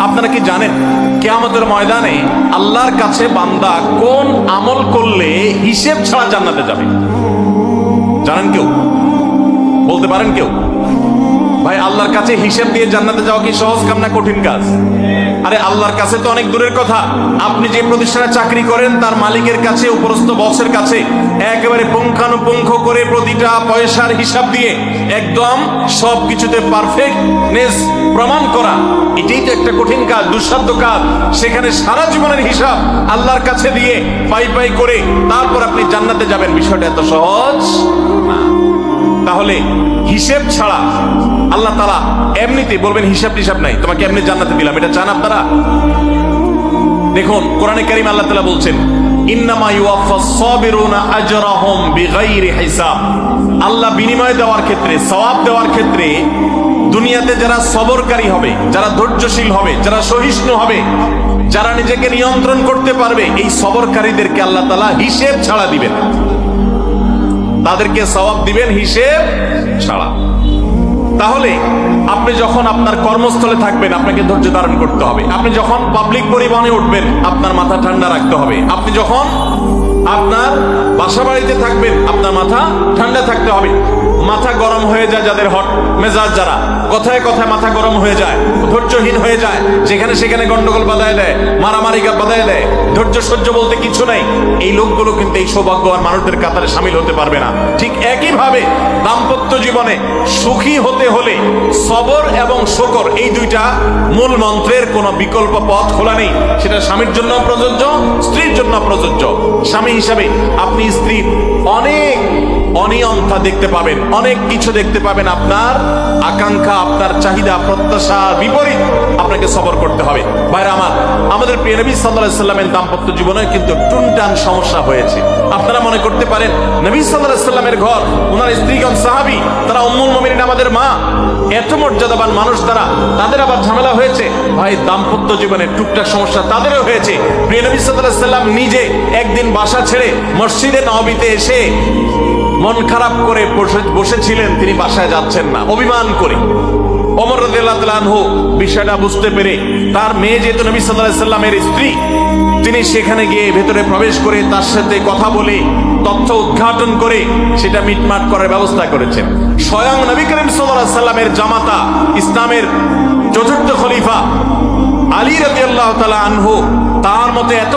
আপনারা কি জানেন কিয়ামতের ময়দানে আল্লাহর কাছে বান্দা কোন আমল করলে হিসেব ছাড়া জান্নাতে যাবে? জানেন কেউ? বলতে পারেন কেউ? ভাই, আল্লাহর কাছে হিসেব দিয়ে জান্নাতে যাওয়া কি সহজ কাম না কঠিন কাজ? আরে আল্লাহর কাছে তো অনেক দূরের কথা। আপনি যে প্রতিষ্ঠানে চাকরি করেন তার মালিকের কাছে, উপরস্থ বসের কাছে একেবারে পুঙ্খানুপুঙ্খ করে প্রতিটা পয়সার হিসাব দিয়ে একদম সবকিছুতে পারফেক্টনেস প্রমাণ করা, এটাই তো একটা কঠিন কাজ, দুঃসাধ্য কাজ। সেখানে সারা জীবনের হিসাব আল্লাহর কাছে দিয়ে পাই পাই করে তারপর আপনি জান্নাতে যাবেন, বিষয়টা এত সহজ না। তাহলে হিসেব ছাড়া আল্লাহ তাআলা এমনিতে বলবেন হিসাব টিসাব নাই, তোমাকে এমনি জান্নাতে দিলাম, এটা চান আপনারা? দেখুন কোরআনে কারীম আল্লাহ তাআলা বলছেন ইন্নামা ইউওয়াফাস সাবিরুনা আজরাহুম বিগাইরি হিসাব। আল্লাহ বিনিময় দেওয়ার ক্ষেত্রে, সওয়াব দেওয়ার ক্ষেত্রে দুনিয়াতে যারা সবরকারী হবে, যারা ধৈর্যশীল হবে, যারা সহিষ্ণু হবে, যারা নিজেকে নিয়ন্ত্রণ করতে পারবে, এই সবরকারীদেরকে আল্লাহ তাআলা হিসেব ছাড়া দিবেন, তাদেরকে সওয়াব দিবেন হিসেব ছাড়া। তাহলে আপনি যখন আপনার কর্মস্থলে থাকবেন আপনাকে ধৈর্য ধারণ করতে হবে। আপনি যখন পাবলিক পরিবহনে উঠবেন আপনার মাথা ঠান্ডা রাখতে হবে। আপনি যখন আপনার বাসা বাড়িতে থাকবেন আপনার মাথা ঠান্ডা থাকতে হবে। মাথা গরম হয়ে যায় যাদের, হট মেজাজ যারা, কথায় কথায় মাথা গরম হয়ে যায়, ধৈর্যহীন হয়ে যায়, যেখানে সেখানে গন্ডগোল বাঁধায় দেয়, মারামারি বাঁধায় দেয়, ধৈর্য সহ্য বলতে কিছু নাই, এই লোকগুলো কিন্তু এই সৌভাগ্যবান মানুষদের কাতারে সামিল হতে পারবে না। ঠিক একইভাবে দাম্পত্য জীবনে সুখী হতে হলে সবর এবং শুকর, এই দুইটা মূল মন্ত্রের কোনো বিকল্প পথ খোলা নেই। সেটা স্বামীর জন্য প্রযোজ্য, স্ত্রীর জন্য প্রযোজ্য। স্বামী হিসাবে আপনি স্ত্রীর অনেক অনিয়মতা দেখতে পাবেন, অনেক কিছু দেখতে পাবেন, আপনার আকাঙ্ক্ষা, আপনার চাহিদা, প্রত্যাশা বিপরীত, আপনাকে সবর করতে হবে। ভাইরা আমার, আমাদের প্রিয় নবী সাল্লাল্লাহু আলাইহি সাল্লামের দাম্পত্য জীবনে কিন্তু টুনটান সমস্যা হয়েছে। আপনারা মনে করতে পারেন নবী সাল্লাল্লাহু আলাইহি সাল্লামের ঘর, ওনার স্ত্রীগণ সাহাবী, তারা উম্মুল মুমিনিন আমাদের মা, এত মর্যাদাবান মানুষ তারা, তাদের আবার ঝামেলা হয়েছে। ভাই, দাম্পত্য জীবনে টুকটাক সমস্যা তাদেরও হয়েছে। প্রিয় নবী সাল্লাল্লাহু আলাইহি সাল্লাম নিজে একদিন বাসা ছেড়ে মসজিদে নববীতে এসে মন খারাপ করে বসেছিলেন, তিনি বাসায় যাচ্ছেন না, অভিমান করে। ওমর রাদিয়াল্লাহু তাআলা আনহু বিষয়টা বুঝতে পেরে, তার মেয়ে যেহেতু নবী সাল্লাল্লাহু আলাইহি সাল্লামের স্ত্রী, তিনি সেখানে গিয়ে ভেতরে প্রবেশ করে তার সাথে কথা বলে তথ্য উদ্ঘাটন করে সেটা মিটমাট করার ব্যবস্থা করেছেন। স্বয়ং নবী করিম সাল্লাল্লাহু আলাইহি সাল্লামের জামাতা, ইসলামের চতুর্থ খলিফা আলী রাদিয়াল্লাহু তাআলা আনহু, তার মতে এত